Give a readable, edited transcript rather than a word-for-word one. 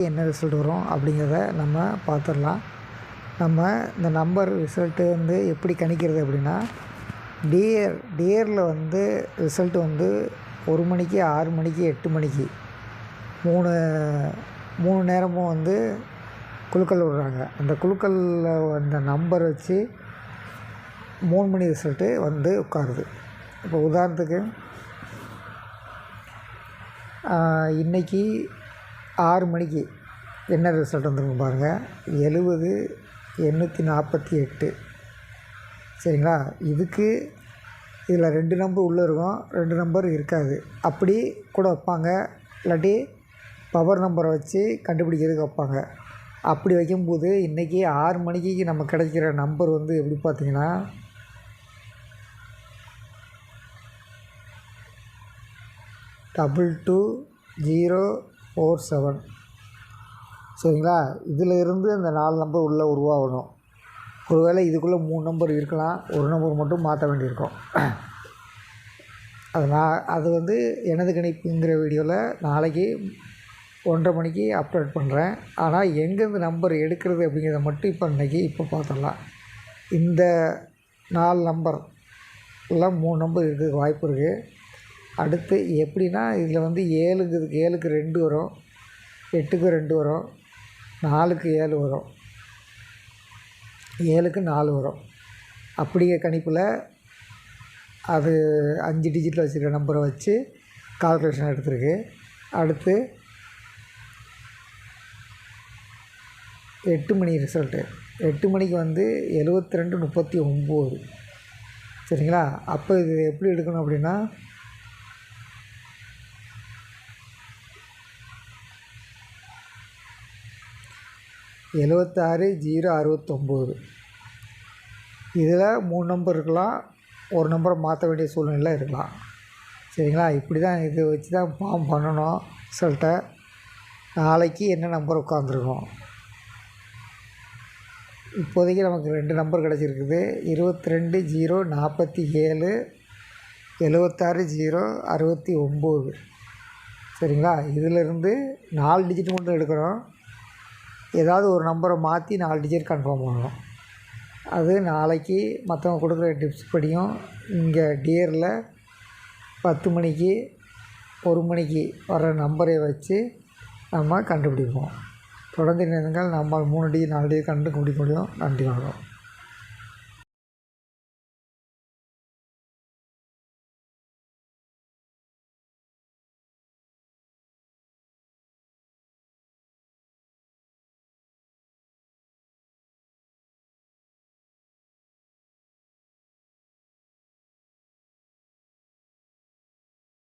என்ன ரிசல்ட் வரும் அப்படிங்கிறத நம்ம பார்த்துடலாம். நம்ம இந்த நம்பர் ரிசல்ட்டு வந்து எப்படி கணிக்கிறது அப்படின்னா, டியரில் வந்து ரிசல்ட்டு வந்து 1 மணிக்கு, 6 மணிக்கு, 8 மணிக்கு 3 நேரமும் வந்து குலுக்கல் விடுறாங்க. அந்த குலுக்கலில் அந்த நம்பர் வச்சு 3 மணி ரிசல்ட்டு வந்து உட்காருது. இப்போ உதாரணத்துக்கு இன்றைக்கி 6 மணிக்கு என்ன ரிசல்ட் வந்துருக்கு பாருங்கள். 70,848. சரிங்களா? இதுக்கு இதில் 2 நம்பர் உள்ளே இருக்கும், 2 நம்பர் இருக்காது. அப்படி கூட வைப்பாங்க. இல்லாட்டி பவர் நம்பரை வச்சு கண்டுபிடிக்கிறதுக்கு வைப்பாங்க. அப்படி வைக்கும்போது இன்றைக்கி 6 மணிக்கு நம்ம கிடைக்கிற நம்பர் வந்து எப்படி பார்த்திங்கன்னா 22,047. சரிங்களா? இதில் இருந்து அந்த 4 நம்பர் உள்ளே உருவாகணும். ஒருவேளை இதுக்குள்ளே 3 நம்பர் இருக்கலாம், ஒரு நம்பர் மட்டும் மாற்ற வேண்டியிருக்கும். அது வந்து எனது கணிப்புங்கிற வீடியோவில் நாளைக்கு 1:30 மணிக்கு அப்லோட் பண்ணுறேன். ஆனால் எங்கேருந்து நம்பர் எடுக்கிறது அப்படிங்கிறத மட்டும் இப்போ பார்த்துடலாம். இந்த 4 நம்பர் இல்லை 3 நம்பர் இருக்கிறதுக்கு வாய்ப்பு இருக்குது. அடுத்து எப்படின்னா இதில் வந்து 7க்கு 2 வரும், 8க்கு 2 வரும், 4க்கு 7 வரும், 7க்கு 4 வரும். அப்படிங்கிற கணிப்பில் அது 5 டிஜிட்டில் வச்சுருக்க நம்பரை வச்சு கால்குலேஷன் எடுத்திருக்கு. அடுத்து 8 மணி ரிசல்ட்டு. 8 மணிக்கு வந்து 72,39. சரிங்களா? அப்போ இது எப்படி எடுக்கணும் அப்படின்னா 76,069. இதில் 3 நம்பர் இருக்கலாம், ஒரு நம்பரை மாற்ற வேண்டிய சூழ்நிலை இருக்கலாம். சரிங்களா? இப்படி தான் இதை வச்சு தான் ஃபார்ம் பண்ணணும் ரிசல்ட்டை. நாளைக்கு என்ன நம்பர் உட்காந்துருக்கும். இப்போதைக்கு நமக்கு 2 நம்பர் கிடச்சிருக்குது. 22,047, 76,069. சரிங்களா? இதிலிருந்து 4 டிஜிட் மட்டும் எடுக்கிறோம். ஏதாவது ஒரு நம்பரை மாற்றி 4 டிஜிட் கன்ஃபார்ம் பண்ணணும். அது நாளைக்கு மற்றவங்க கொடுக்குற டிப்ஸ் படியும் இங்கே டியரில் 10 மணிக்கு 1 மணிக்கு வர நம்பரை வச்சு நம்ம கண்டுபிடிப்போம். தொடர்ந்து இணைந்திருங்கள். நம்மால் 3 டிஜிட் 4 டிஜிட் கண்டுபிடிக்க முடியும். நன்றி, வணக்கம்.